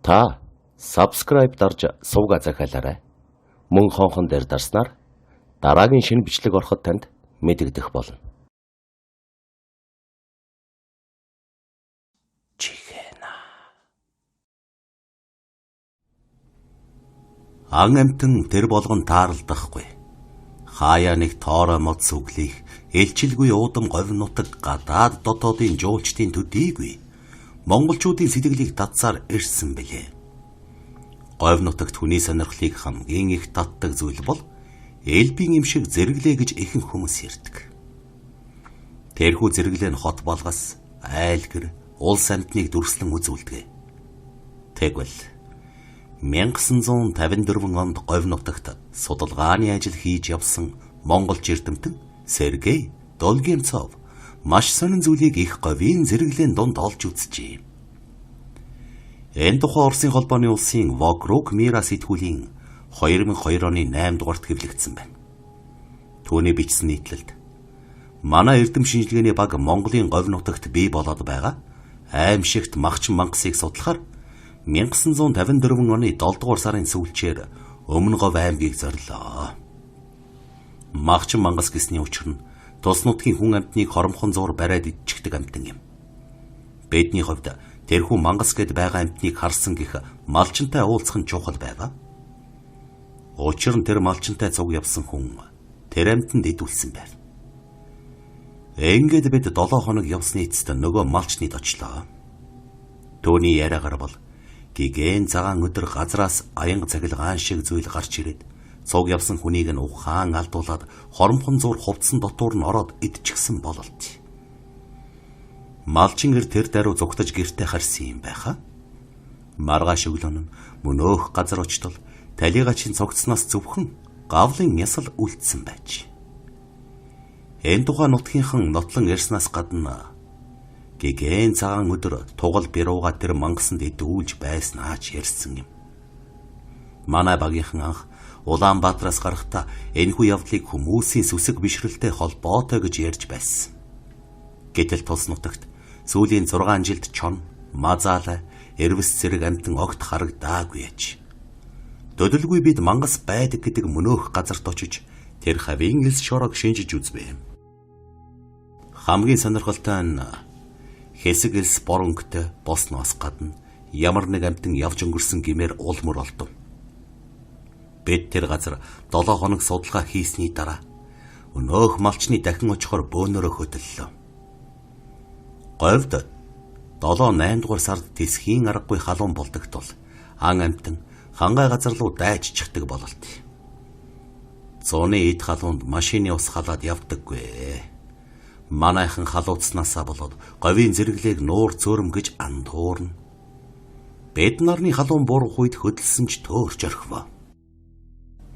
Та subscribe дарж сувга захиалаарай. Мөн хонхон дээр дарснаар дараагийн шинэ бичлэг ороход танд мэдэгдэх болно. Ан амтэн тэр болгон тааралдахгүй. Хаяа нэг тоорой мод сүглих, элчилгүй уудам говь нутаг гадаад дотоодын жуулчдын төдийгүй монголчуудын сэтгэлийг татсаар ирсэн бэлээ. Говь нутагт хүний сонирхлыг хамгийн их татдаг зүйл бол элбийн юм шиг зэрэглээ гэж ихэнх хүмүүс ярьдаг. Тэрхүү зэрэглээ нь хот болгоос айлгэр улс амьтныг дүрслэн үзүүлдэг. Тэгвэл 1954 онд говь нутагт судалгааны ажил хийж явсан монголч эрдэмтэн Сергей Долгемцов маш сонин зүйлийг их говийн зэрэглээн донд олж үзжээ. Энэ тухай Оросын холбооны улсын Вокруг Мира сэтгүүлийн 2002 оны 8 дугаарт хэвлэгдсэн байна. Түүний бичсэн нийтлэлд манай эрдэм шинжилгээний баг Монголын говь нутагт бий болоод байгаа аимшигт махчин мангасыг судлахаар 1954 оны 7 дугаар сарын сүүлчээр Өмнө Говь аймгийг зорлоо. Махчин мангас гэсний учир нь тус нутгийн хүн амьтныг хоромхон зуур бариад идчихдэг амьтан юм. Бидний хувьд тэрхүү мангас гэд байгаа амьтныг харсан гэх малчинтай уулзах нь чухал байва. Учир нь тэр малчинтай цуг явсан хүн тэр амьтанд идүүлсэн байв. Ингээд бид 7 хоног явсны эцэст нөгөө малчныг очлоо. Төвний яриагаар бол гигэн цагаан өдөр газраас аянга цахилгаан шиг зүйл гарч ирээд цуг явсан хүнийг нь ухаан алдуулаад хоромхон зуур хувцсан дотуур нь ороод идчихсэн бололт. Малчин гэр тэр даруй зугтаж гэртээ харсан юм байхаа. Маргааш өглөө нь мөнөөх газар очтол талигачийн цогцсноос зөвхөн гавлын ясал үлдсэн байж. Энэ тухай нутгийнхан нотлон ярьснаас гадна гигэн цагаан өдөр тугал бирууга тэр мангасанд идүүлж байснаа ч ярьсан юм. Манай багийнхан анх Улаанбаатараас гарахдаа энэхүү явдлыг хүмүүсийн сүсэг бишрэлтэй холбоотой гэж ярьж байсан. Гэтэл тус нутагт сүүлийн 6 жилд чон, мазаалай, эрвэс зэрэг амтан огт харагдаагүй аж. Төдөлгүй бид мангас байдаг гэдэг мөнөөх газарт очиж тэр хавийн элс шорог шинжиж үзбэ. Хамгийн сонирхолтой нь хэсэг элс боронгтой босноос гадна ямар нэг амтан явж өнгөрсөн гэмээр улмөр олдов. Бид тэр газар 7 хоног судалгаа хийсний дараа өнөөх малчны дахин очихоор бөөнөрөө хөдөллөө. Говьд 7-8 дугаар сард тэсхийн аргагүй халуун болдог тул ан амтан хангай газар руу дайччихдаг бололт. Зуны эд халуунд машины ус халаад явдаггүй. Манайхан халууцснаасаа болоод говийн зэрэглээг нуур цөөрөм гэж андуурна. Бид нарны халуун буурах үед хөдөлсөн ч төөрч орхив.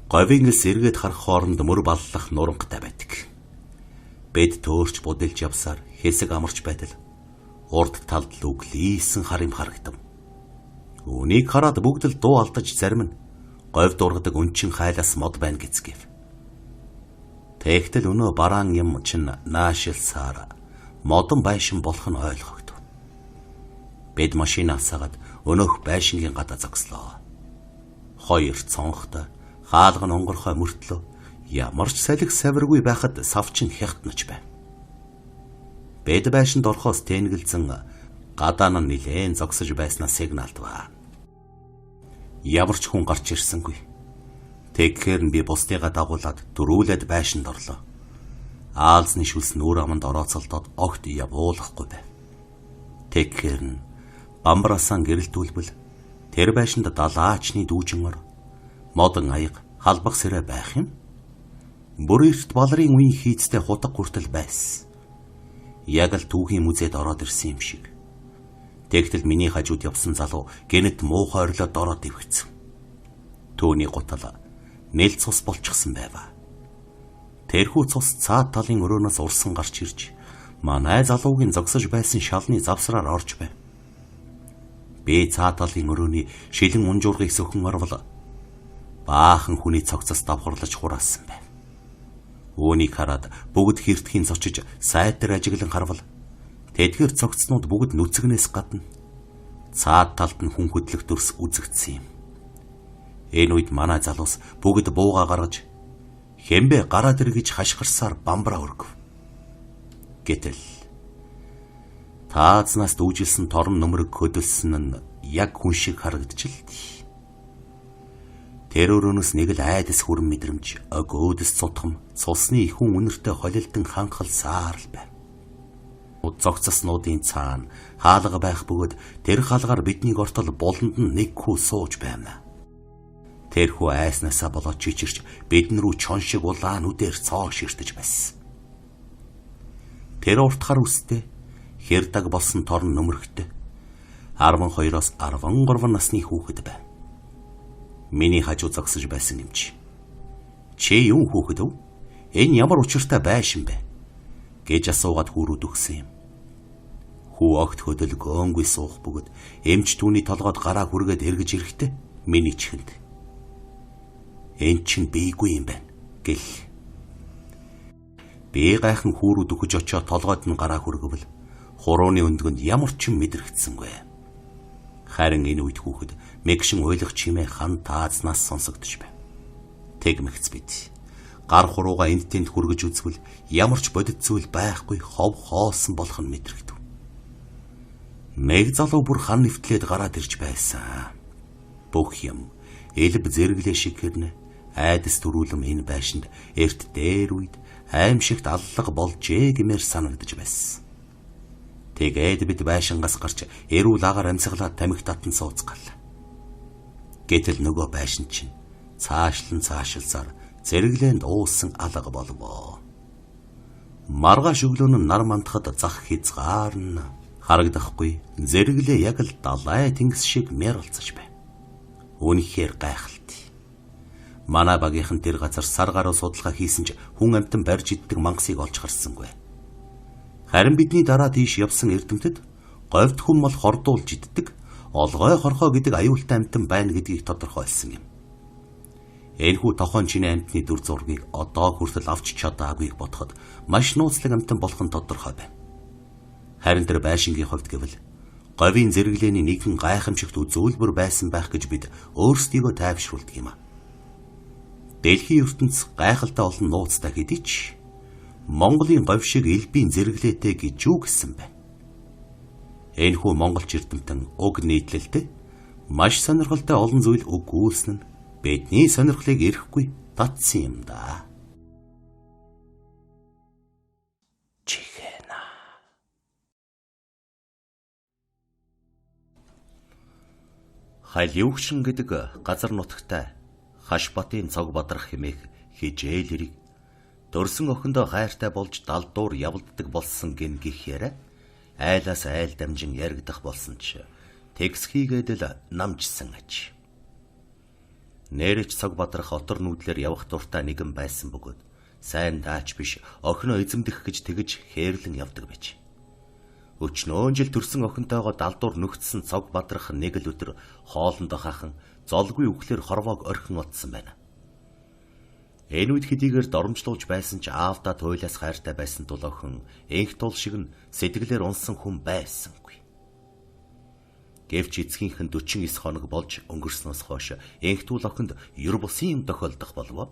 Говийн элс эргээд харах хооронд мөр баллах нурангатай байдаг. Бид төөрч будилж явсаар хэсэг амарч байтал урд талд л өглийсэн хар юм харагдав. Үүнийг хараад бүгд л дуу алдаж зарим нь говь дургадаг өнчин хайлаас мод байна гэцгээв. Тэгтэл өнөө бараан юм чинь наашилсаар модон байшин болох нь ойлгогдов. Бид машинаас сагаад өнөөх байшингийн гадаа зогслоо. Хоёр цонхтой хаалган онгорхой мөртлөө ямар ч салхи савиргүй байхад савчин хягтнаж байв. Бид байшинд орохоос тэнгэлзэн гадаа нь нилээн зогсож байснаа сигналдваа. Ямар ч хүн гарч ирсэнгүй. Тэгэхээр нь би бусдыгаа дагуулад дөрүүлээд байшинд орлоо. Аалзны шүлс нүүр аманд орооцолдоод огт явуулахгүй байв. Тэгэхээр нь бамбарасан гэрэлтүүлбэл тэр байшинд далаачны дүүжин ор модон аяг халбах сэрэ байх юм. Бүр эрт балрын үеийн хийцтэй хутга хүртэл байсан. Яг л түүхийн музейд ороод ирсэн юм шиг. Тэгтэл миний хажууд явсан залуу гэнэт муухай орлоод ороод ивгэцэн. Төвний гутал нэл цус болчихсон байва. Тэрхүү цус цаад талын өрөөнөөс урсан гарч ирж манай залуугийн зогсож байсан шалны завсраар орж байв. Би цаад талын өрөөний шилэн унжуургыг сөхөн орвол баахан хүний цогцос давхарлаж хураасан байв. Үүнийг хараад бүгд хэртгэхийн зочиж сайдэр ажиглан харвал тэдгээр цогцнууд бүгд нүцгнээс гадна Цаад талд нь хүн хөдлөх дүрс үзэгдсэн юм. Энэ үед манай залуус бүгд бууга гаргаж хэмбэ гараад ир гэж хашгирсаар бамбраа өргөв. Гэтэл таазнаас дүүжилсэн торон нөмрөг хөдөлсөн нь яг хүн шиг харагдчихлээ. Тэр өрөөнөөс нэг л айдас хүрэн мэдрэмж, өгөөдөс цутгам, цусны ихүн үнэртэй холилдон ханхалсаар л байв. Зогцоснуудын цаана хаалга байх бөгөөд тэр хаалгаар биднийг ортол болонд нь нэг хүү сууж байна. Тэр хүү айснасаа болоод чичирч бидэн рүү чон шиг улаан үдээр цоо ширтэж байсан. Тэр уртхар үстэй хэрдэг болсон торн нөмрөгтэй 12-оос 13 насны хүүхэд байв. Миний хажуу зогсож байсан юм чи. Чи юу хүүхэд өв? Энэ ямар учиртай байшин бэ? Гэж асуугаад хүрүүд өгсөн юм. Хүү огт хөдөл гөөнгүй суух бөгөөд эмч түүний толгойд гараа хүргээд эргэж ирэхдээ миний чихэнд энэ чинь бийгүй юм байна гэл. Би гайхан хүүрүүд өгөж очоо толгойд нь гараа хүргэвэл хурууны өндгөнд ямар ч юм мэдрэгдсэнгүй. Харин энэ үед хүүхэд мэгшин ойлгох чимээ хан таазнаас сонсогдож байв. Тэгмэгц бид гар хурууга энд тэнд хүргэж үзвэл ямар ч бодит зүйл байхгүй хов хоосон болох нь мэдрэгдэв. Мэг залуу бүр хан нэвтлээд гараад ирж байсан. Бүх юм элб зэрэглээ шиг хэрнэ айдас төрүүлэм энэ байшинд эрт дээр үед аимшигт аллага болжээ гэмээр санагдаж байсан. Тэгээд бид байшингаас гарч эрүүл агаар амьсгалаад тамхи татан сууцгаалаа. Гэтэл нөгөө байшин чинь цаашлансаар зэрэглээнд уусан алга болвоо. Маргааш өглөө нь нар мандахад зах хязгаарна харагдахгүй зэрэглээ яг л далай тэнгис шиг мяралцаж байв. Үнэхээр гайхалтай. Манай багийнхан тэр газар сар гаруй судалгаа хийсэн ч хүн амтан барьж иддэг мангасыг олж харсангүй. Харин бидний дараа тийш явсан эрдэмтэд говьд хүм мал хордуулж иддэг олгой хорхоо гэдэг аюултай амтан байна гэдгийг тодорхойлсон юм. Энэхүү тохон чиний амтны дүр зургийг одоо хүртэл авч чадаагүйг бодоход маш нууцлаг амтан болох нь тодорхой байна. Харин тэр байшингийн хувьд гэвэл говийн зэрэглээний нэгэн гайхамшигт үзүүлбэр байсан байх гэж бид өөрсдийгөө тайвшруулдаг юм а. Дэлхийн ертөнц гайхалтай олон нууцтай хэдий ч Монголын говь шиг элбийн зэрэглээтэй гэж юу гэсэн байна. Энэхүү монголч эрдэмтэн уг нийтлэлтэй маш сонирхолтой олон зүйл өгүүлсэн нь бидний сонирхлыг эрэхгүй татсан юм да. Чихэна. Хайлюгшин гэдэг газар нутагтай Хашбатын цог бадрах хэмээх хижээл эрэг дөрсөн охиндоо хайртай болж далдуур явалддаг болсон гин гих яриа айлаас айл дамжин яригдах болсон ч текс хийгээд л намжсан аж. Нэрч цог бадрах отор нүүдлэр явах дуртай нэгэн байсан бөгөөд сайн даач биш охиноо эзэмдэх гэж тэгж хээрлэн явдаг байж. Өчнөө жил төрсөн охинтойгоо далдуур нүгдсэн цог бадрах нэг л өдөр хоолндоо хахан золгүй үхлээр хорвоог орхин отсон байна. Энэ үед хэдийгээр доромжлуулж байсан ч аавдаа туйлаас хайртай байсан тул охин энх тул шиг нь сэтгэлээр унсан хүн байсангүй. Гэвч эцгийнхэн 49 хоног болж өнгөрснөөс хойш энх тул охинд ер бусын юм тохиолдох болов.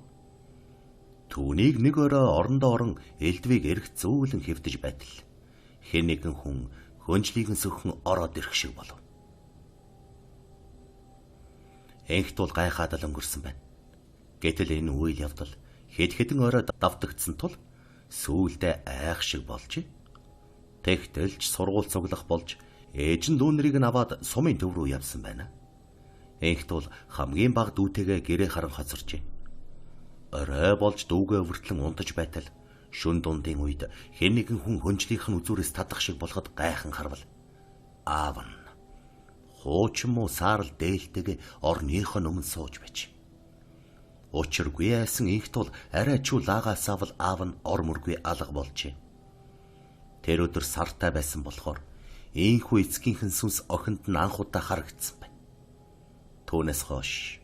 Түүнийг нэг өрөө орондоо орон элдвийг эргэж зөөлөн хэвдэж байтал хэн нэгэн хүн хөнжлийг нь сөхөн ороод ирэх шиг болов. Энх тул гайхаад л өнгөрсөн байна. Гэтэл энэ үйл явдал хэд хэдэн орой давтагдсан тул сүүлдээ айх шиг болж тэгтэлж сургууль цуглах болж ээж нь лүүнрийг нь аваад сумын төв рүү явсан байна. Энх тул хамгийн бага дүүтэйгээ гэрээ харан хоцорч орой болж дүүгээ өвөртлөн унтаж байтал шүн дундын үед хэн нэгэн хүн хөнжлийнх нь үзүүрээс тадах шиг болоход гайхан харвал аав нь хуучин муу саарл дээлтэйгээ орныхоо өмнө сууж байж. Учиргүй айсан инх тул арай чүү лагаасаавал аав нь ор мөргүй алга болжээ. Тэр өдөр сартай байсан болохоор ийхүү эцгийнхэн сүнс охинд нь анх удаа харагдсан байна. Түүнээс хойш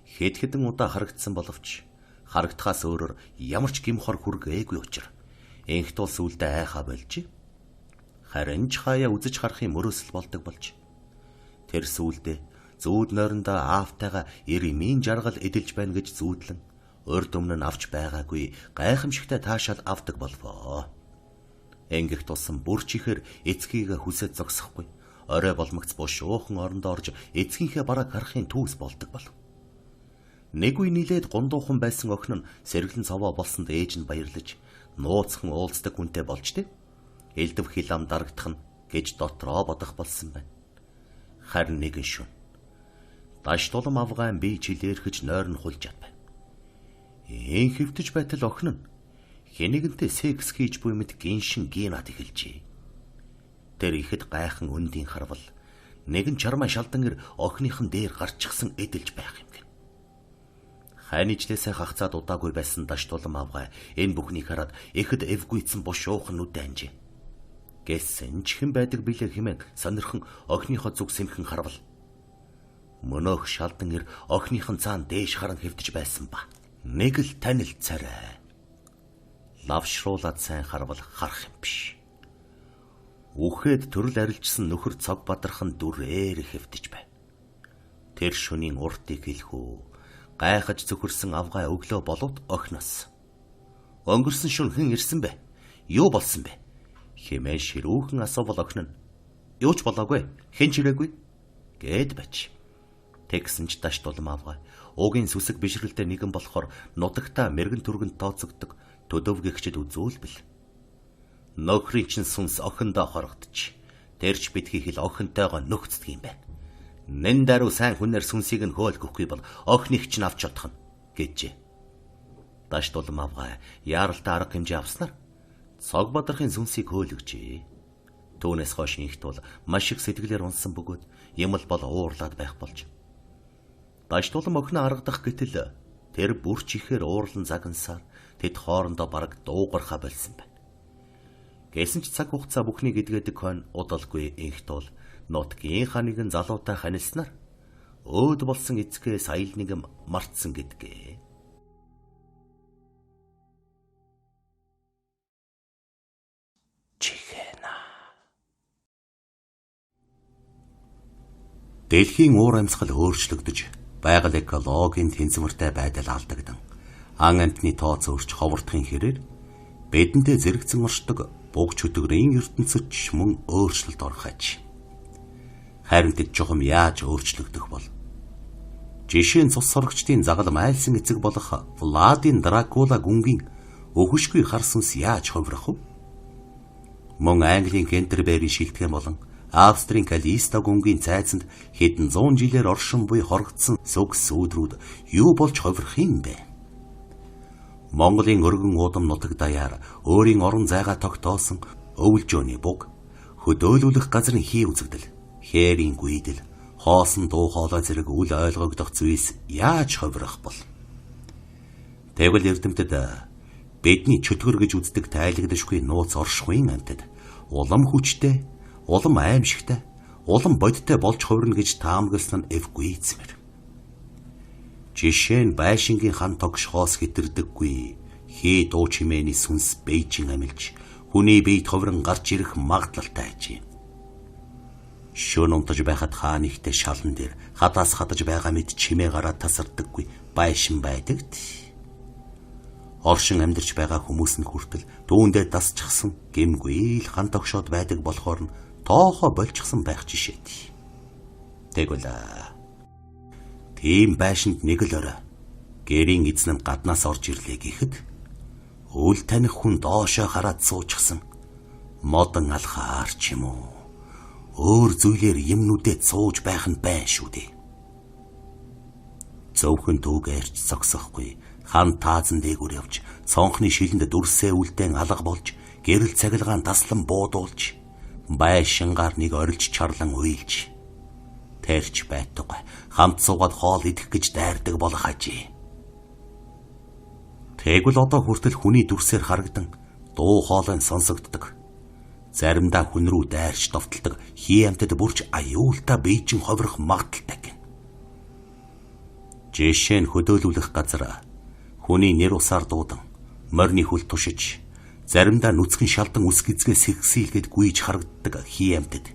хэд хэдэн удаа харагдсан боловч харагдахаас өөрөөр ямар ч гим хор хүргээгүй учраа энх тул сүулдэ айхаа болж харин ч хаяа үзэж харахын мөрөөсөл болдог болж Тэр сүүлдээ зүүд нойрондоо аавтайгаа ирмийн жаргал эдэлж байна гэж зүүдлэн урд өмнө нь авч байгаагүй гайхамшигтай таашаал авдаг болвоо. Энгэх тусам бүрчихээр эцгийгээ хүсэж зогсохгүй. Орой болмогц бушуухан орондоо орж эцгийнхээ бараг харахын түүс болдог болов. Нэг үе нийлээд гундуухан байсан охин нь сэргэлэн цаваа болсонд ээж нь баярлаж нууцхан уулздаг хүнтэй болж тэ. Элдв хил ам дарагдах нь гэж дотроо бодох болсон байна. Харин нэгэн шөнө даш тулам авгаан бие чилээрхэж нойр нь хулж чадав. Ийн хэвтэж байтал охин нь хэнэгэнтэй секс хийж буй мэт гиншин гинад эхэлжээ. Тэр ихэд гайхан өндийн харвал нэгэн чармаа шалдан ир охиныхон дээр гарчихсан эдэлж байх юм гин. Хайнижлээсээ хахацаад удаагүй байсан даш тулам авгаа энэ бүхнийг хараад ихэд эвгүйцэн бушуухан нүдэ анжээ. Гэсэн ч хэн байдаг билээ хэмээн сонирхон охиныхоо зүг сэмхэн харвал мөнөөх шалдан ир охиныхон цаан дээш харан хэвдэж байсан ба. Нэг л танил царай. Лавшруулаад сайн харвал харах юм биш. Үхээд төрөл арилжсан нөхөр цог бадрхан дүрээр хэвдэж байна. Тэр шөнийн уртыг хэлхүү гайхаж зөвхөрсөн авгаа өглөө болоод охиноос. Өнгөрсөн шөнө хэн ирсэн бэ? Юу болсон бэ? Хэмээн ширүүхэн асуувал охин нь юу ч болоогүй, хэн ч ирээгүй гэд бач. Тэгсэн ч даш тулам авгаа уугийн сүсэг бишрэлтэй нэгэн болохоор нутагтаа мэрэгэн түргэнд тооцогддог төдөвгөгчд үзүүлбэл. Нөхрийн чин сүнс охиндоо хорогдчих. Тэрч битгий хэл охинтойгоо нөхцдөг юм байна. Нэн даруй сайн хүнээр сүнсийг нь хөөлгөхгүй бол охиных ч авч чадах нь гэжээ. Даш тулам авгаа яаралтай арга хэмжээ авснаар цог бадрахын сүнсийг хөөлгөжээ. Түүнээс хойш инхт бол маш их сэтгэлээр унсан бөгөөд юм л бол уурлаад байх болж. Даш тулам охин аргадах гэтэл тэр бүрч ихээр уурлан загнасаар тэд хоорондоо бараг дуугархаа болсон байна. Гэсэн ч цаг хугацаа бүхнийг эдгээдэг хон удалгүй инхт бол нутгийн ханигын залуутай ханилснаар өөд болсон эцгээ саял нэгэн мартсан гэдгээ. Дэлхийн уур амьсгал өөрчлөгдөж байгаль экологийн тэнцвэртэй байдал алдагдан ан амтны тооц өөрч ховордохын хэрээр бидэндээ зэрэгцэн оршдог буг чөтгөрийн ертөнцөд мөн өөрчлөлт орхож. Харин тэд чухам яаж өөрчлөгдөх бол? Жишээ нь цус сорогчдын загал майлсан эцэг болох Владын Дракула гүнгийн өвөшгүй хар сүнс яаж ховрох вэ? Мөн Английн Кентерберийн шилтгэн болон Австрийн Калиста гүнгийн цайзанд хэдэн зуун жилээр оршин буй хорогдсон сүгс сүүдрүүд юу болж ховрох юм бэ? Монголын өргөн уудам нутаг даяар өөрийн орон зайгаа тогтоосон өвөлжөөний буг, хөдөөлүүлэх газрын хий үзэгдэл, хээрийн гүйдэл, хоосон дуу хоолой зэрэг үл ойлгогдох зүйлс яаж ховрох бол? Тэгвэл эрдэмтэд бидний чөтгөр гэж үздэг тайлагдашгүй нууц оршихуйн амьтад улам хүчтэй, улам аимшигтай, улам бодиттой болж хувирна гэж таамагласан нь эвгүйцмэр. Жишээ нь байшингийн хан тогшхоос хэтэрдэггүй хий дуу чимээний сүнс бэйжин амилж хүний биед хувиран гарч ирэх магадлалтай ажээ. Шөнө унтаж байхад хаан ихтэй шалан дээр хадаас хадаж байгаа мэд чимээ гараад тасардаггүй байшин байдагт. Оршин амьдарч байгаа хүмүүс нь хүртэл түүндээ дасчихсан гэмгүй л хан тогшоод байдаг болохоор нь тоохоо болчихсон байх жишээт. Тэгвэл тийм байшинд нэг л орой гэрийн эзэн нь гаднаас орж ирлээ гэхэд үл таних хүн доошоо хараад суучихсан модон алхаар ч юм уу өөр зүйлээр юмнүүдэд сууж байх нь байн шүү дээ. Зөвхөн түүгээрч зогсохгүй хан таазан дээгүүр явж цонхны шилэнд дүрсээ үлдээн алга болж гэрэл цагилгаан таслан буудуулж байшингаар нэг орилж чарлан уйлж тэрч байтугай хамт суугаад хоол идэх гэж дайрдаг болох ажээ. Тэгвэл одоо хүртэл хүний дүрсээр харагдан дуу хоолой сонсогддог. Заримдаа хүн рүү дайрч довтолдог хий амтад бүрч аюултай бийжин ховрох магадaltaй гэн. Жишээ нь хөдөөлүүлэх газар хүний нэр усаар дуудан морины хөл тушиж заримдаа нүцгэн шалдан үс гизгээ сэгсийлгээд гүйж харагддаг хий амтад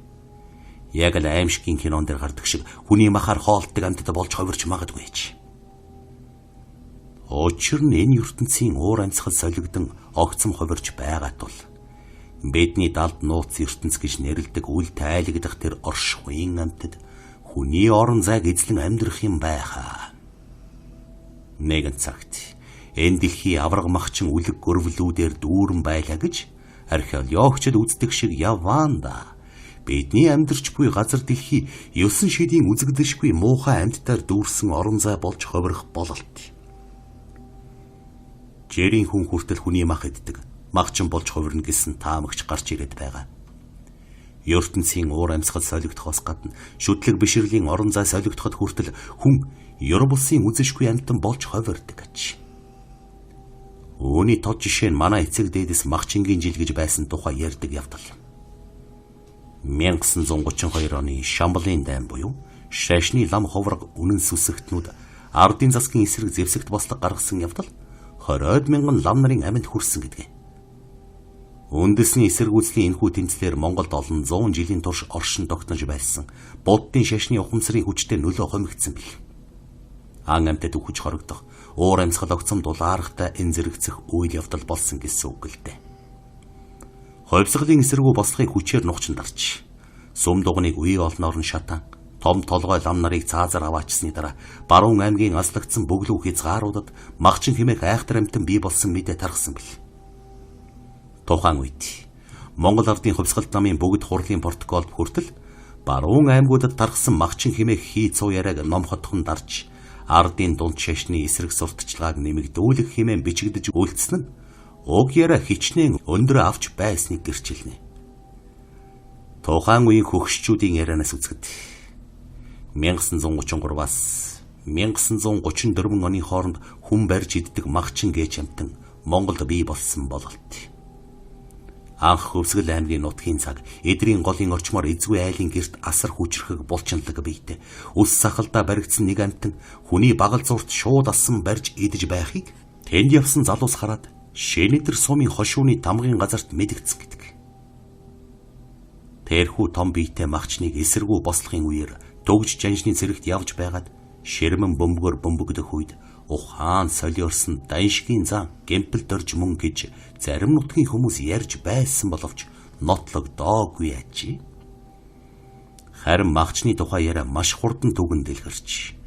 Яг л аимшигын кинон дээр гардаг шиг хүний махаар хоолтдог амьтад болж ховирч магадгүй ч. Учир нь энэ ертөнцийн уур амьсгал солигдсон огцом ховирч байгаа тул бидний далд нууц ертөнц гэж нэрлэдэг үл тайлагдах тэр оршихуйн амьтад хүний орон зайг эзлэн амьдрах юм байхаа. Нэгэн цагт энэ дэлхий авраг махчин үлэг гөрвлүүдээр дүүрэн байлаа гэж археологчид үздэг шиг яваанда бидний амьдарч буй газар дэлхий 9 шидийн үзэгдэшгүй муухай амьтдаар дүүрсэн орон зай болж ховирох бололт. Жирийн хүн хүртэл хүний мах иддэг, махчин болж хувирна гэсэн таамагч гарч ирээд байгаа. ертөнцийн уур амьсгал солигдохоос гадна шүтлэг бишрлийн орон зай солигдоход хүртэл хүн ёр булсын үзэшгүй амьтан болж ховирдаг гэж. Үүний тод жишээ нь манай эцэг дээдэс махчингийн жил гэж байсан тухай ярьдаг явдал. 1932 оны Шамбалын дайн буюу шашны лам ховрог үнэн сүсэгтнүүд ардын засгийн эсрэг зэвсэгт бослог гаргасан явдал 20 мянган лам нарын амьд хүрсэн гэдгээ. Үндэсний эсэргүүцлийн энэхүү тэмцлэр Монголд олон 100 жилийн турш оршин тогтнож байсан буддын шашны ухамсарын хүчтэй нөлөө хомигдсон бил. Ан амьтад үхэж хорогдох, уур амьсгал огцом дулаарахтай энэ зэрэгцэх үйл явдал болсон гэсэн үг л дээ. Ховьсгалын эсэргүү бослогыг хүчээр нухчин дарч, сүм дуганыг үе олноор нь шатан, том толгой лам нарыг цаазаар аваачсны дараа Баруун аймгийн аслагдсан бөглүү хязгааруудад махчин хэмээх айхтар амьтан бий болсон мэдээ тархсан бил. Тухайн үед Монгол ардын хөвсгалт намын бүгд хурлын протоколд хүртэл Баруун аймгуудад тархсан махчин хэмээх хий цуу яриаг ном хотхон дарж ардын дунд шашны эсрэг сурталчилгааг нэмэгдүүлэх хэмээн бичигдэж үлдсэн нь уг яриа хичнээн өндөр авч байсныг гэрчилнэ. Тухайн үеийн хөгшчүүдийн ярианаас үзэхэд 1933-аас 1934 оны хооронд хүн барьж иддэг махчин гээч амьтан Монголд бий болсон бололт. Анх Хөвсгөл аймгийн нутгийн цаг эдрийн голын орчмоор эзгүй айлын герт асар хүчрхэг булчинлаг бийтэй ус сахалдаа баригдсан нэг амьтан хүний багал зурт шууд асан барьж идэж байхыг тэнд явсан залуус хараад Шэнэтэр сумын хошууны тамгын газарт мэдгдсэн гэдэг. Тэрхүү том бийтэй махчныг эсэргүү бослохын үеэр төгж жанжны зэрэгт явж байгаад ширмэн бөмбөгөр бөмбөгдөх үед ухаан солиорсон даншгийн зам гэмпэл дорж мөн гэж зарим нутгийн хүмүүс ярьж байсан боловч нотлогдоогүй ачи. Харин махчны тухай яриа маш хурдан түгэн дэлгэрч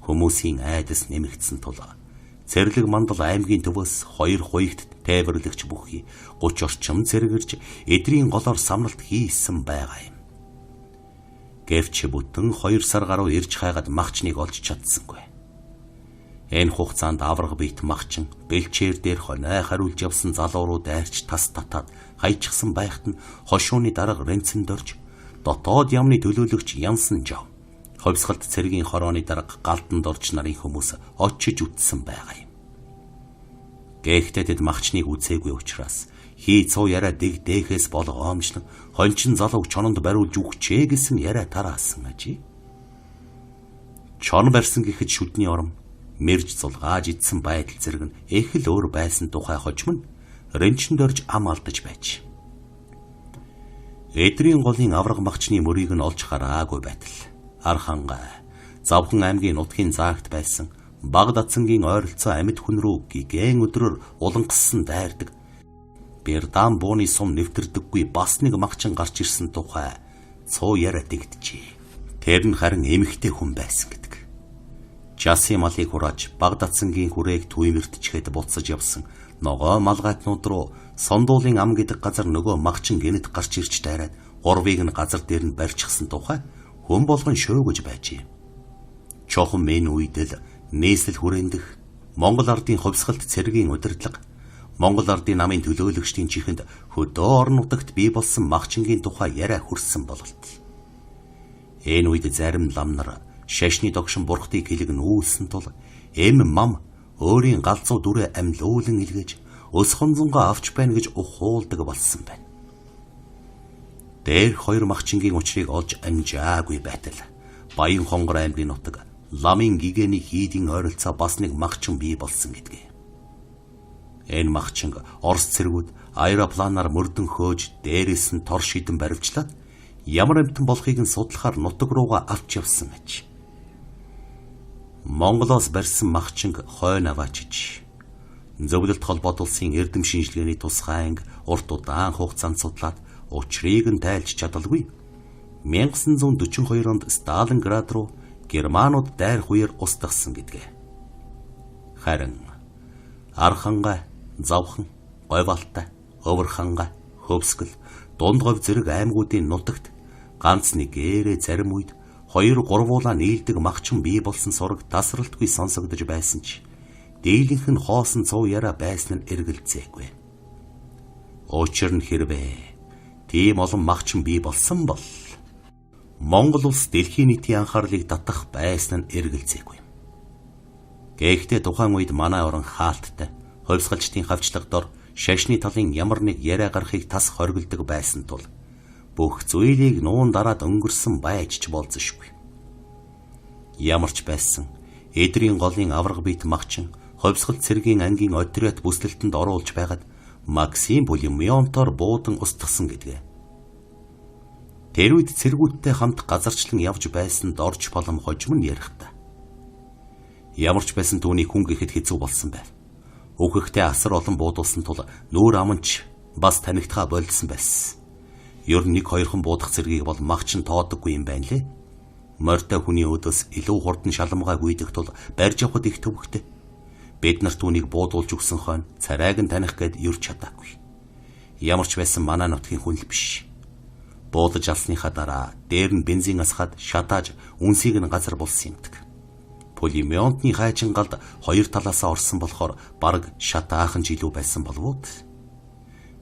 хүмүүсийн айдас нэмэгдсэн тул цэрлэг мандал аймгийн төвөөс 2 хуйгт тээвэрлэгч бүхий 30 орчим зэрэгэрж эдрийн голоор самналт хийсэн байгаа юм. Гэвч бүтэн 2 сар гаруй ирж хайгаад махчныг олж чадсангүй. Энэ хугацаанд авраг бийт махчин бэлчээр дээр хоной хариулж явсан залууруу дайрч тас татаад хайчихсан байхад нь хошууны дарга рэнцэнд орж дотоод яамны төлөөлөгч Янсан жав ховсгалт цэргийн хорооны дарга галтанд орж нарын хүмүүс очиж үтсэн байгаа юм. Гэхдээ тэд махчныг үзээгүй учраас хий цуу яриа дэг дээхээс болгоомжлон хончин залууг чононд бариулж үхчээ гэсэн яриа тараасан ажи. Чон барьсан гэхэд шүдний ором мэрж зулгааж идсэн байдал зэрэг нь их л өөр байсан тухай хожим нь рэнчэнд орж ам алдаж байж. Эдрийн голын авраг махчны мөрийг нь олж хараагүй байтал Архангай Завхан аймгийн нутгийн заагт байсан Багдадцангийн ойролцоо амьд хүн рүү гигэн өдрөөр улангассан дайрдаг Бердан бууны сум нэвтэрдэггүй бас нэг махчин гарч ирсэн тухай цуу яриа дэгдэжээ. Тэр нь харин эмэгтэй хүн байсан гэдэг. Жасын малыг хурааж Багдадцангийн хүрээг түймэртчихэд буцаж явсан ногоо малгайтнууд руу Сондуулын ам гэдэг газар нөгөө махчин гэнэт гарч ирж дайраад гурвыг нь газар дээр нь барьчихсан тухай хүн болгон шөөгөж байжээ. Чохон мэн үед л нийслэл хүрэндэх Монгол ардын ховсгалт цэргийн удирдлага Монгол ардын намын төлөөлөгчдийн чихэнд хөдөө орон нутагт бий болсон махчингийн тухай яриа хүрсэн бололт. Энэ үед зарим лам нар шашны догшин бурхтыг хэлэг нүүлсэн тул эм мам өөрийн галзуу дүрээ амьлуулан илгээж ус хонзонгоо авч байна гэж ухуулдаг болсон байна. Дээр 2 махчингийн учрыг олж амжаагүй байтал Баян хонгор аймгийн нутаг ламын гигэний хийдийн ойролцоо бас нэг махчин бий болсон гэдгээ. Энэ махчин Орос цэргүүд аэропланаар мөрдөн хөөж дээрээс нь тор шидэн баривчлаад ямар амьтан болохыг нь судлахаар нутаг руугаа авч явсан аж. Монголоос барьсан махчинг хойно аваачиж зөвлөлт холбоот улсын эрдэм шинжилгээний тусгай анги урт удаан хугацаанд судлаад учрыг нь тайлж чадалгүй 1942 онд Сталинград руу германууд дайр хуяар устгасан гэдгээ. Харин Архангай, Завхан, Говьалтай, Өвөрхангай, Хөвсгөл, Дундговь зэрэг аймагуудын нутагт ганц нэгээрээ зарим үед 2-3 уулаа нийлдэг махчин бий болсон сураг тасралтгүй сонсогдож байсан ч дийлэнх нь хоосон цуу яраа байсан нь эргэлзээгүй. Учир нь хэрвээ тийм олон махчин бий болсон бол Монгол улс дэлхийн нийтийн анхаарлыг татах байсан нь эргэлзээгүй. Гэхдээ тухайн үед манай орон хаалттай хувьсгалчдын хавчлага дор шашны талын ямар нэг яриа гарахыг тас хоригддог байсан тул бүх зүйлийг нуун дараад өнгөрсөн байж ч болзошгүй. Ямар ч байсан эдрийн голын авраг бит махчин хувьсгал цэргийн ангийн отряд бүслэлтэнд оруулж байгаад Максим пулеметоор буудан устгасан гэдгээ. Тэр үед цэргүүдтэй хамт газарчлан явж байсанд орж болом хожим нь ярихтаа. Ямар ч байсан түүний хүн гэхэд хэцүү болсон байв. Өөхөхдөө асар олон буудулсан тул нүүр аманч бас танигдхаа болдсон байсан. Ер нь 1-2хан буудах цэргийг бол махчин тоодоггүй юм байна лээ. Морьтой хүний өдөөс илүү хурдан шалмгаа гүйдэх тул барьж явахд их төвөгтэй. Бид нар түүнийг буудуулж өгсөн хойно царайг нь таних гээд юрч чадаагүй. Ямар ч байсан манай нутгийн хүн л биш. Буудаж алсныхаа дараа дээр нь бензин асгаад шатааж үнсийг нь газар булсан юмдаг. Пулеметны хайчингалд хоёр талаасаа орсон болохоор бараг шатаахан жилүү байсан болвууд.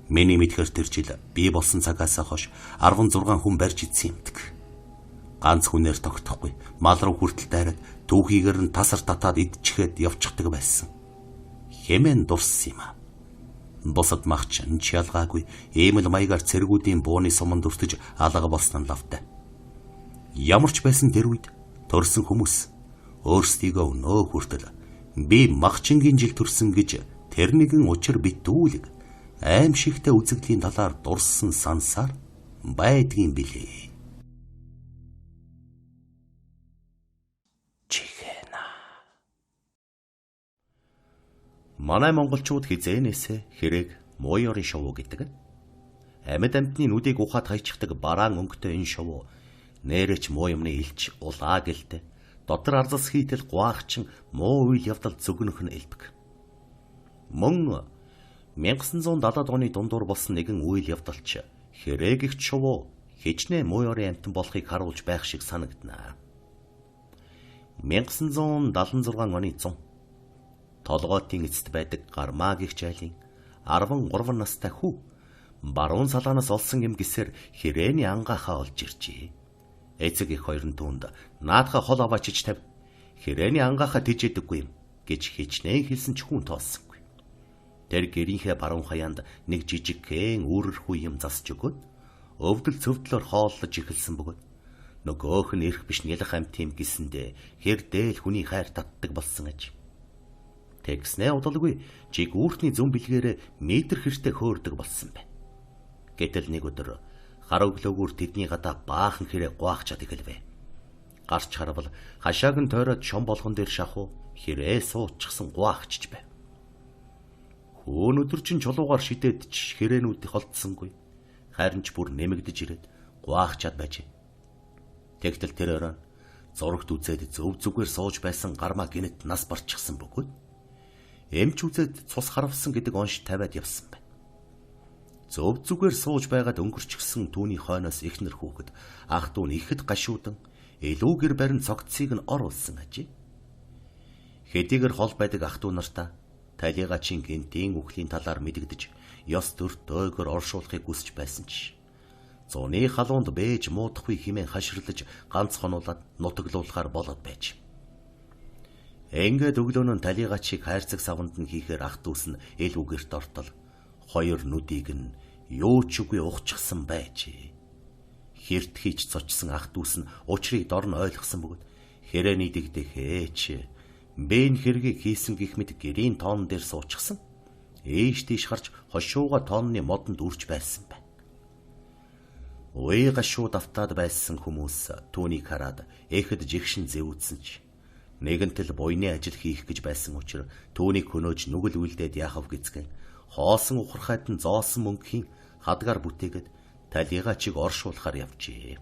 Миний мэдхээр тэр жил би болсон цагаас хойш 16 хүн барьж идсэн юмдаг. Ганц хүнээр тогтохгүй мал руу хүртэл дайраад түүхийгээр нь тасар татаад идчихээд явчихдаг байсан. Хэмээн дурсан юм а. Босод махчин ч ялгаагүй ийм л маягаар цэргүүдийн бууны суманд өртөж алга болсон нь лавтай. Ямар ч байсан тэр үед төрсэн хүмүүс өөрсдийгөө өнөө хүртэл би махчингийн жил төрсөн гэж тэр нэгэн учир битүүлэг аимшигтэй үзэгдлийн талаар дурсан сансаар байдгийн билээ. Манай монголчууд хизээнээсээ хэрэг мууёрын шоу гэдэг. Амьд амьтны нүдийг ухаад хайчихдаг бараан өнгөтэй энэ шоу нэрэж муу юмны илч улаа гэлтэй. Дотор арзас хийтэл гуаагчин муу үйл явдал зүгнөх нь элбэг. Мөн 1970-ад оны дундуур болсон нэгэн үйл явдалч хэрэг их шоу хичнээн мууёрын амьтан болохыг харуулж байх шиг санагдана. 1976 оны 100 толгойтын эцэст байдаг гармаа гихч айлын 13 настай хүү баруун салаанаас олсон юм гисээр хэрээний ангахаа олж иржээ. Эцэг их хоёр нь түүнд наадхаа хол аваачиж тавь хэрээний ангахаа тэжээдэггүй юм гэж хичнээн хэлсэн ч хүн тооссонгүй. Тэр гэрийнхээ баруун хаяанд нэг жижигхэн үүрэрхүү юм засч өгөөд өвдөл цөвдлөөр хооллож эхэлсэн бөгөөд нөгөөх нь эрх биш нялх амт юм гисэндээ хэр дээл хүний хайр татдаг болсон аж. Тэгснээ удалгүй жиг үүртний зүн бэлгээрээ метр хэртэй хөөрдөг болсон байна. Гэтэл нэг өдөр хар өглөөгөр тэдний гадаа баахан хэрэг гуахчаад эхэлвэ. Гарч харвал хашааг нь тойроод шом болгон дээр шахуу хэрээ суудчихсан гуахчж байв. Хөөн өдөр чин чулуугаар шидээд ч хэрээнүүд холдсонгүй. Харин ч бүр нэмэгдэж ирээд гуахчаад байжээ. Тэгтэл тэр орой зурагт үзээд зөв зүгээр сууж байсан гармаа гинэт нас барчихсан бөгөөд эмч үзээд цус харавсан гэдэг онш тавиад явсан байна. Зөв зүгээр сууж байгаад өнгөрчихсөн түүний хойноос ихнэр хүүхэд ах дүү нь ихэд гашуудан илүүгэр барин цогцсыг нь оруулсан ажээ. Хэдийгээр хол байдаг ах дүү нартаа талигачийн гинтийн үхлийн талаар мэдэгдэж ёс төрт дөөгөр оршуулахыг хүсэж байсан ч зуны халуунд бээж муудахгүй хэмээн хаширлаж ганц хонуулаад нутаглуулахаар болоод байж. Ингээд өглөөнөө талигачийг хайрцаг савнд нь хийхээр ах дүүс нь эл үгэрт ортол хоёр нүдийг нь юу ч үгүй ухчихсан байжээ. Хэрт хийж цочсон ах дүүс нь учрыг дор нь ойлгосон бөгөөд хэрээний дэгдэх ээч бэн хэргийг хийсэн гих мэд гэрийн тоон дээр суучихсан. Ээш тийш харж хошууга тоонны модонд үрж байсан байна. Уяа гашуу давтаад байсан хүмүүс түүнийг хараад эхэд жигшин зэвүүдсэн ч нэгэнтэл буйны ажил хийх гэж байсан учраас түүнийг хөнөөж нүгэл үлдээд яахав гэцгэн хоосон ухрахад нь зоосон мөнгөхийн хадгаар бүтээгээд талигаа чиг оршуулахаар явжээ.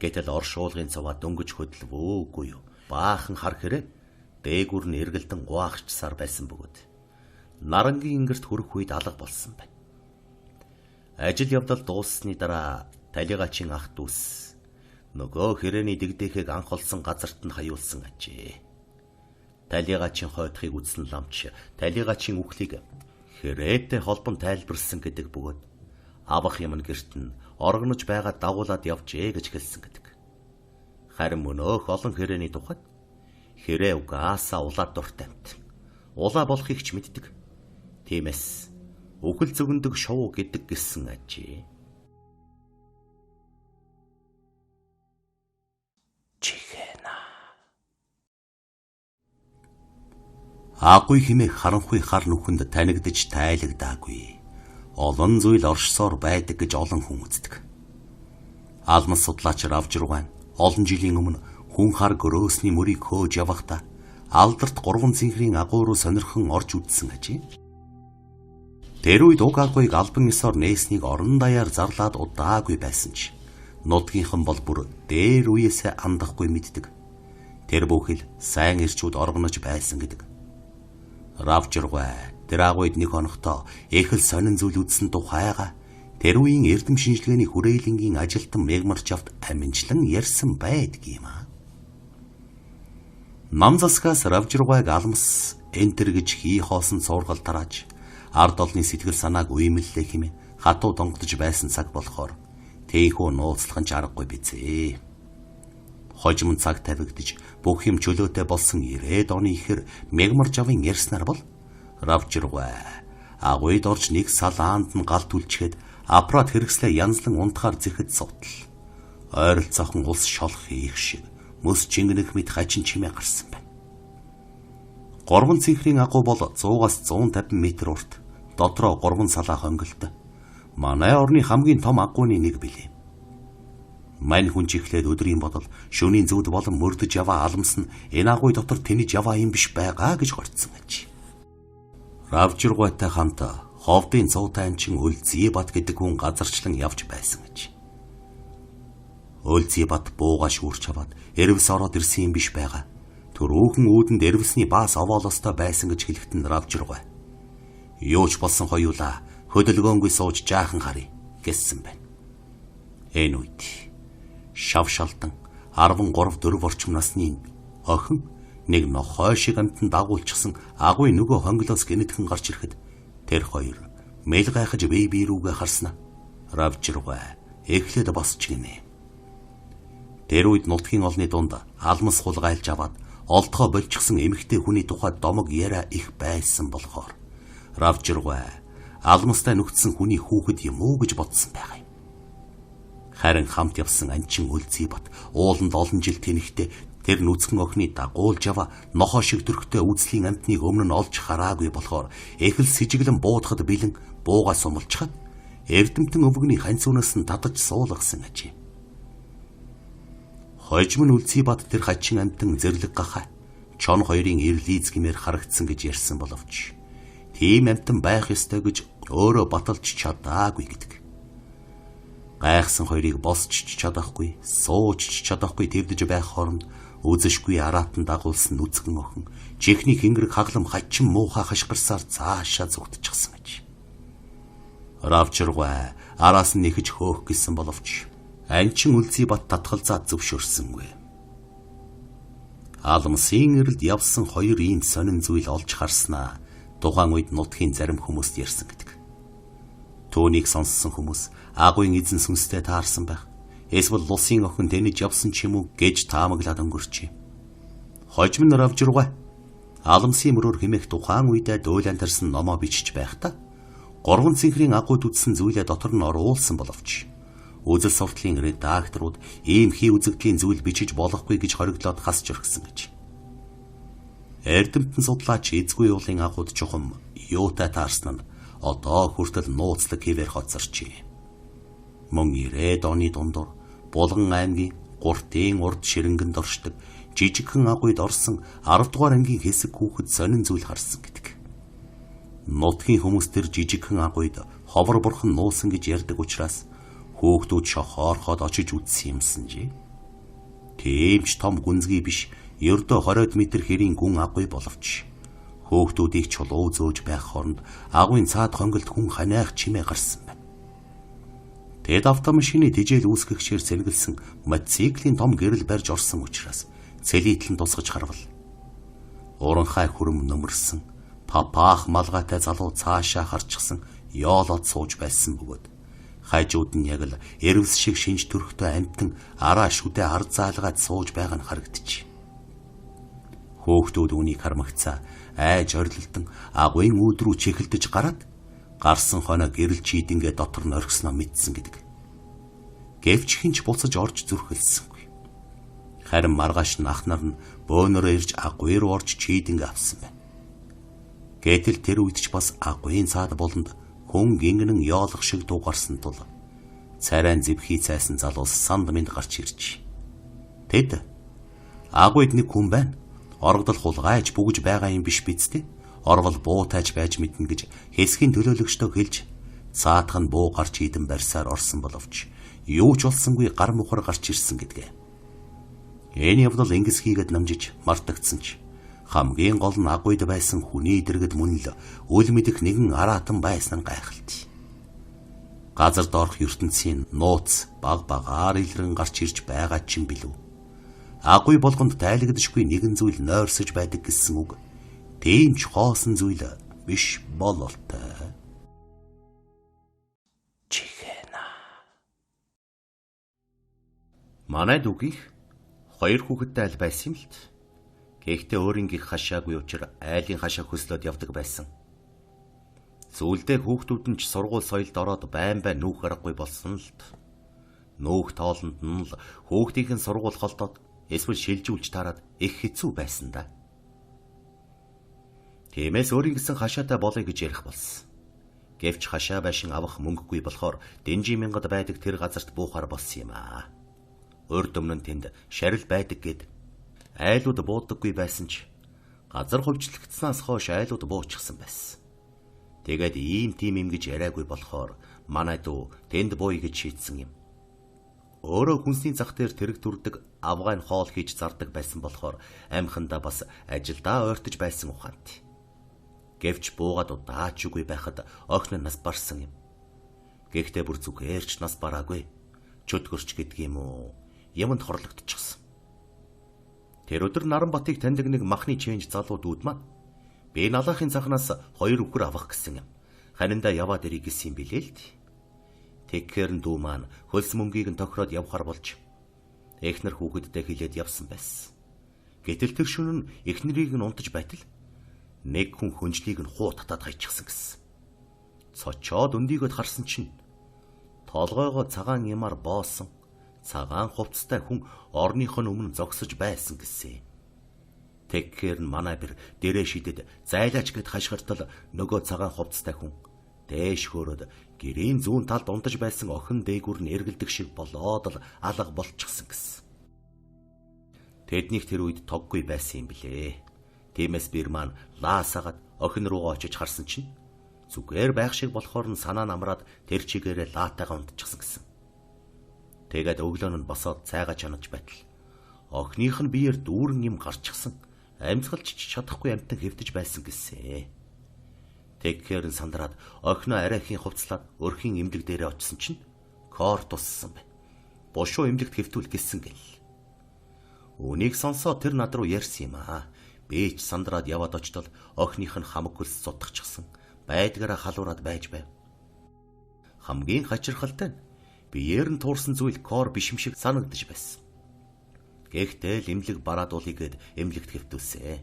Гэтэл оршуулгын цаваа дөнгөж хөдөлвөөгүй юу. Баахан хар хэрэг дээгүр нь эргэлдэн гуаагчсаар байсан бөгөөд нарангийн ингэрт хүрэх үед алга болсон байна. Ажил явдал дууссаны дараа талигачийн ах дүүс нөгөө хэрээний дэгдэхийг анх олсон газарт нь хаяулсан ажээ. Талигачийн хойтхыг үзсэн ламч талигачийн үхлийг хэрээтэй холбон тайлбарлсан гэдэг бөгөөд авах юм гэрт нь оргонож байгаа дагуулад явжээ гэж хэлсэн гэдэг. Харин мөнөөх олон хэрээний тухайд хэрээ угаасаа улаад дуртай амт. Улаа болохыг ч мэддэг. Тиймээс үхэл зөвгөндөг шоу гэдэг гисэн ажээ. Чихэна. Агуй химээ харанхуй хар нүхэнд танигдж тайлагдаагүй. Олон зүйл оршсоор байдаг гэж олон хүн үздэг. Алмас судлаач Равжирган олон жилийн өмнө хүн хар гөрөөсний мөрийг хөөж явахдаа алдарт 3 цэнхрийн агуу руу сонирхон орж үдсэн ажээ. Тэр үед уг агуйг албан ёсоор нээснийг орон даяар зарлаад удаагүй байсан ч нутгийнхан бол бүр дээр үеэсээ андахгүй мэддэг. Тэр бүхэл сайн ирчүүд оргонож байсан гэдэг. Равжирган тэр агуйд нэг хоногтоо их л сонин зүйл үзсэн тухайга тэр үеийн эрдэм шинжилгээний хүрээлэнгийн ажилтан Мегмарчавт аминчлан ярьсан байдгийм аа. Нам засгаас Равжиргайг алмас энтер гэж хий хоосон цуургал тарааж ард олны сэтгэл санааг уймэллээ хэмээн хатуу донгодж байсан цаг болохоор тэйхүү нууцлах нь аргагүй бизээ. Хожим цаг тавигдж бүх юм чөлөөтэй болсон 90-ад оны ихэр Мегмарчавын ярьснаар бол Равжиргай агуйд орж нэг салаанд нь галт үлчгээд аппарат хэрэгслээ янзлан унтахаар зэхэд сутал. Ойролцоохон улс шолох хийх шиг мөс чингэнэх мэт хачин чимээ гарсан байна. 3 цэнхрийн агуу бол 100-аас 150 м урт, дотроо 3 салаа хонголтой. Манай орны хамгийн том агууны нэг билээ. Мань хүн чихлээд өдрийн бодол шөнийн зүуд болон мөрдөж яваа алмас нь энэ агуй дотор тэнэж яваа юм биш байгаа гэж горцсон аж. Равжиргайтай хамт ховдын цуутай амчин Өлзийбат гэдэг хүн газарчлан явж байсан аж. Өлзийбат буугаа шүүрч аваад эрвс ороод ирсэн юм биш байгаа. Төрөөхөн үүдэнд эрвсний баас овоолостой байсан гэж хэлэхэд Равжиргай. Юу ч болсон хоёулаа хөдөлгөөнгүй сууж жаахан харъя гэсэн байна. Энэ үед шавшалтан 13-4 орчим насны охин нэг нохой шиг амтан дагуулчихсан агуй нөгөө хонглоос гинэтхэн гарч ирэхэд тэр хоёр мэл гайхаж бэби рүүгээ харснаа. Равжиргай эхлээд босч гинэ. Тэр үед нутгийн олны дунд алмас хулгайлж аваад олдгоо болчихсон эмэгтэй хүний тухайд домог яриа их байсан болохоор Равжиргай алмастай нүгдсэн хүний хүүхэд юм уу гэж бодсон байгаа юм. Харин хамт явсан анчин Өлзийбат ууланд олон жил тэнхтээ тэр нүцгэн охины дагуулж ава нохоо шиг төрхтэй үзлийн амтныг өмнө нь олж хараагүй болохоор эхэл сэжиглэн буудахад бэлэн буугаа сумалчхад эрдэмтэн өвгөний ханцуунаас нь татаж суулгасан ажээ. Хожим нь Өлзийбат тэр хачин амтан зэрлэг гахаа чон хоёрын ирлиз гэмээр харагдсан гэж ярьсан боловч тийм амтан байх ёстой гэж өөрөө баталж чадаагүй гэдэг. Гайхсан хоёрыг босч чадахгүй, сууж чадахгүй твдэж байх хооронд үзэшгүй араатан дагуулсан нүцгэн охин чихний хингэрэг хаглам хачин муухай хашгирсаар цаашаа зүгтчихсэн гэж. Равжиргай араас нь нэхэж хөөх гэсэн боловч анчин Өлзийбат татгалзаад зөвшөөрсөнгүй. Алмсын эрэлд явсан хоёр ийм сонин зүйл олж харснаа тухайн үед нутгийн зарим хүмүүст ярьсан гэдэг. Түүнийг сонссон хүмүүс агуйн эзэн сүнстэй таарсан байх. Эсвэл лусын охин тэнэж явсан ч юм уу гэж таамаглаад өнгөрчээ. Хожим нь Равжиргай алмсын мөрөөр хэмээх тухайн үедээ дуйлан тарсан номоо бичиж байхдаа 3 цэнхрийн агуйд үтсэн зүйлээ дотор нь оруулсан боловч үзэл суртлын редакторууд ийм хий үзэгдлийн зүйл бичиж болохгүй гэж хориглоод хасч өргсөн гэж. Эрдэмтэн судлаач эзгүй уулын агууд чухам юутай таарсан нь одоо хүртэл нууцлаг хэвээр хоцорчээ. Мөн 90-ад оны дундуур Булган аймгийн Гуртын урд ширэнгэнд оршдог жижигхэн агуйд орсон 10 дугаар ангийн хэсэг хүүхэд сонин зүйл харсан гэдэг. Нутгийн хүмүүс тэр жижигхэн агуйд ховор бурхан нуусан гэж ярьдаг учраас хүүхдүүд шохоорхоод очиж үзсэн юмсанжээ. Тийм ч том гүнзгий биш, ердөө 20 м хэрийн гүн агуй боловч хүүхдүүдийг чулуу зөөж байх хооронд агуйн цаад хонголд хүн ханиах чимээ гарсан байна. Тэд автомашины тижэл үүсгэгчээр сэргэлсэн мотоциклийн том гэрэл барьж орсон учраас цэлийтлэн тусгаж харвал уранхай хүрм нөмөрсөн папаах малгайтай залуу цаашаа харчихсан ёолоод сууж байсан бөгөөд хажууд нь яг л эрвс шиг шинж төрхтэй амтан араа шүдэ ард заалгаад сууж байгаа нь харагдчих. Хөөхтүүд үнийг хармагцаа айж орилтон агуйн үүд рүү чихэлдэж гараад гарсан хоноо гэрэл чийдингээ дотор нь орхисноо мэдсэн гэдэг. Гэвч хинч буцаж орж зүрхэлсэнгүй. Харин маргааш нахнар нь бөөнөрөө ирж агуй руу орж чийдингээ авсан байна. Гэтэл тэр үед ч бас агуйн цаад болонд хүн гингэн ёолох шиг дуугарсан тул царайн зэвхий цайсан залуус санд минь гарч ирж. Тэд агуйд нэг хүн байна. Оргодол хулгайж бүгж байгаа юм биш биз дээ. Орвол буу тааж байж мэднэ гэж хэсгийн төлөөлөгчдөө хэлж цаатах нь буу гарч идэн барьсаар орсон боловч юу ч болсонгүй гар мухар гарч ирсэн гэдгээ. Энэ явдал ингис хийгээд намжиж мартагдсан ч хамгийн гол нь агуйд байсан хүний дэргэд мөн л үл мэдэх нэгэн араатан байсан нь гайхалтай. Газар доорх ертөнцийн нууц баг багаар илрэн гарч ирж байгаа ч юм билүү. Агуй болгонд тайлагдшгүй нэгэн зүйл нойрсож байдаг гэсэн үг. Тийм ч хоосон зүйл биш бололтой. Чихэна. Манай дүүгийнх 2 хүүхэдтэй аль байсан юм л. Гэхдээ өөрийнхөө хашаагүй учраас айлын хашаа хөслөд явдаг байсан. Сүүлдээ хүүхдүүд нь ч сургууль соёлд ороод байн нүүх аргагүй болсон л. Нүүх тоолонд нь л хүүхдийн сургууль холдоод эсвэл шилжүүлж тараад их хэцүү байсан да. Тиймээс өөрийнхөө хашаатай болъё гэж ярих болсон. Гэвч хашаа байшин авах мөнгөгүй болохоор Дэнжи мянгад байдаг тэр газарт буухаар болсон юм аа. Урд өмнө тэнд шарил байдаг гэд айлууд буудаггүй байсан ч газар хувьчлагдсанаас хойш айлууд буучихсан байсан. Тэгээд ийм тийм юм гэж яриаггүй болохоор манай дүү тэнд бууя гэж шийдсэн юм. Өөрөө хүнсний зах дээр тэрэг дүрдэг авгайн хоол хийж зардаг байсан болохоор амхандаа бас ажилдаа ойртож байсан ухаантай. Гэвч буугаад удаач үгүй байхад охин нас барсан юм. Гэхдээ бүр зүгээр ч нас бараагүй. Чөтгөрч гэдэг юм уу? Юмд хорлогдчихсон. Тэр өдөр Наранбатыг таньдаг нэг махны чэнж залуу дүүд маань би налахын цахнаас 2 үхэр авах гэсэн юм. Ханиндаа яваад ирэх гэсэн юм билээ л дээ. Тэгэхээр дүү маань хөлс мөнгийг нь тохироод явхаар болж эхнэр хүүхэдтэй хэлээд явсан байсан. Гэтэл тэр шөнө нь эхнэрийг нь унтаж байтал нэг хүн хүнжлийг нь хуу татаад хайчихсан гэсэн. Цочоод өндийгөд харсан чинь толгойгоо цагаан ямаар боосон цагаан хувцастай хүн орныхоо өмнө зогсож байсан гэсэн. Тэгэхээр манай бэр дээрээ шидэд зайлаач гэд хашгиртал нөгөө цагаан хувцастай хүн дээш хөөрөд гэрийн зүүн талд унтаж байсан охин дээгүр нь эргэлдэг шиг болоод л алга болчихсон гэсэн. Тэднийх тэр үед тоггүй байсан юм билээ. Тиймээс бэр маань лаасагаад охин руугаа очиж харсан чинь зүгээр байх шиг болохоор нь санаа намраад тэр чигээрээ лаатайгаа унтчихсан гэсэн. Тэгээд өглөө нь босоод цайгаа чанаж байтал охиных нь биеэр дүүрэн юм гарчихсан. Амьсгалж чадахгүй амтан хэвдэж байсан гэсэн. Тэгэхээр сандраад охиноо арайхийн хувцлаад өрхийн эмнэлэг дээрээ очисон чинь кор туссан байна. Бошуу эмнэлэгт хэвтүүл гэлсэн гэл. Үнийг сонсоод тэр над руу ярьсан юм аа. Би ч сандраад яваад очтол охиных нь хамаг хөлс сутгчихсан. Байдгаараа халуураад байж байв. Хамгийн хачирхалтай нь биеэр нь туурсан зүйл кор биш юм шиг санагдаж байсан. Гэхдээ л эмнэлэг бараадуулъя гэд эмнэлэгт хэвтүүлсэн.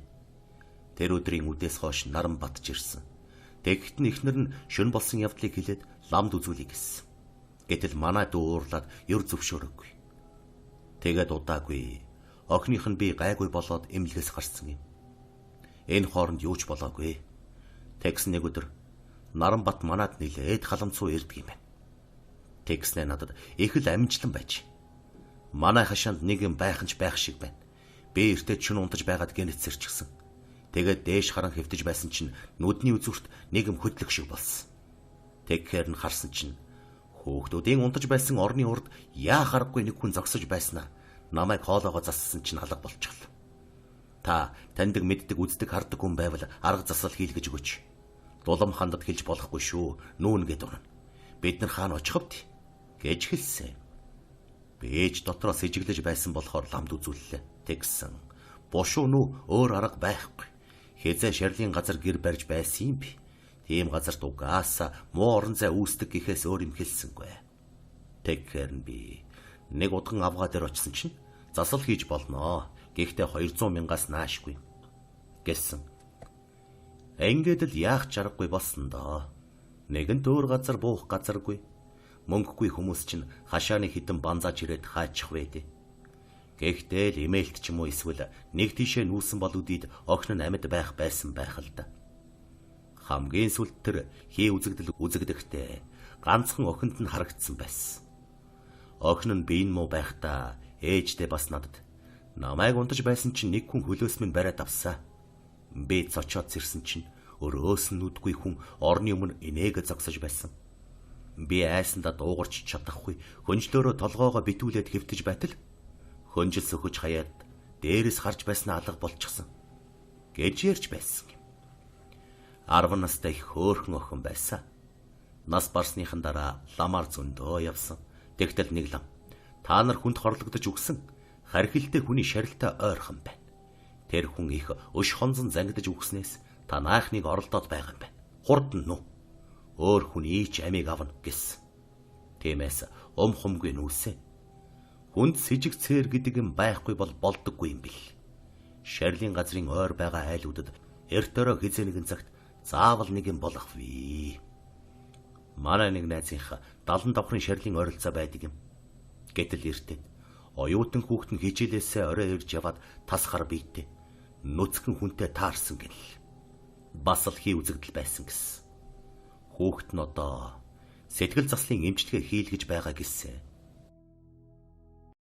Тэр өдрийн үдээс хойш Наранбат ирсэн. Тэгэхэд нь эхнэр нь шөнө болсон явдлыг хэлээд ламд үзүүлье гэсэн. Гэтэл манай дүү уурлаад ёр зөвшөөрөөгүй. Тэгээд удаагүй охиных нь би гайгүй болоод эмнэлгээс гарсан юм. Энэ хооронд юу ч болоогүй. Тэгс нэг өдөр Наранбат манад нилээд халамцуу ирдэг юм байна. Тэгснэ надад их л амжилтан байж. Манай хашаанд нэг юм байх шиг байна. Би эртээ чүн унтаж байгаад гэнэцэрчихсэн. Тэгээд дээш харан хэвтэж байсан чинь нүдний үзүүрт нэг юм хөдлөх шиг болсон. Тэгэхээр нь харсан чинь хүүхдүүдийн унтаж байсан орны урд яа харахгүй нэг хүн зогсож байснаа намайг хоолоогоо зассан чинь алга болчихлоо. Та таньдаг мэддэг үздэг хардаг хүн байвал арга засал хийлгэж өгөөч. Дулам хандад хэлж болохгүй шүү. Нүүн гэд унана. Бид нар хаана очихвд гэж хэлсэн. Би ээж дотроос ижиглэж байсан болохоор ламд үзүүллээ. Тэгсэн. Бушуу нү өөр арга байхгүй. Хэзээ шарлийн газар гэр барьж байсан юм би. Тийм газарт угаасаа муу орон зай үүсдэг гэхээс өөр юм хэлсэнгүй. Тэгэхээр би нэг удган авгаа дээр очсон чинь засал хийж болноо. Гэхдээ 200 мянгаас наашгүй гэсэн. Ингээд л яах чаргагүй болсон доо. Нэгэн өөр газар буух газаргүй. Мөнгөгүй хүмүүс чинь хашааны хитэн банзааж ирээд хаачих вэ. Гэхдээ л имэйлт ч юм уу эсвэл нэг тийшээ нүүсэн бол үдийд огн нь амьд байх байсан байх л да. Хамгийн сүлд тэр хий үзэгдэл үзэгдэхдээ ганцхан охинд нь харагдсан байсан. Охин нь биеийн муу байхдаа ээждээ бас надад намайг унтаж байсан чинь нэг хүн хөлөөс минь бариад авсаа. Би цочоод сэрсэн чинь өрөөс нь нүдгүй хүн орны өмнө инээгэ зогсож байсан. Би айсандаа дуугарч чадахгүй хөнжлөөрөө толгоогоо битүүлээд хэвтэж байтал хөнжил сөхөж хаяад дээрээс харж байснаа алга болчихсон гэж ярьж байсан юм. 10 настай их хөөрхөн охин байсан. Нас барсныхан дараа ламаар зөндөө явсан. Тэгтэл нэг лам. Та нар хүнд хорлогдож өгсөн хархилтэй хүний шарилтай ойрхон байна. Тэр хүн их өш хонзон зангидж өгснээс та наахныг оролдоод байгаа юм байна. Хурдан нү. Өөр хүний ч амийг авна гэсэн. Тиймээс хумгүй нүүсэ. Хүнд сэжиг цээр гэдэг юм байхгүй бол болдоггүй юм бил. Шарлийн газрын ойр байгаа айлуудад эрт өрөө хизээ нэгэн цагт заавал нэг юм болох вэ. Манай нэг найзынхаа 70 давхрын шарлийн ойролцоо байдаг юм. Гэтэл эртээ оюутан хүүхэд нь хичээлээсээ орой ирж яваад тас хар биетэй нүцгэн хүнтэй таарсан гэл. Бас л хий үзэгдэл байсан гэсэн. Хүүхэд нь одоо сэтгэл заслын эмчилгээ хийлгэж байгаа гэсэн.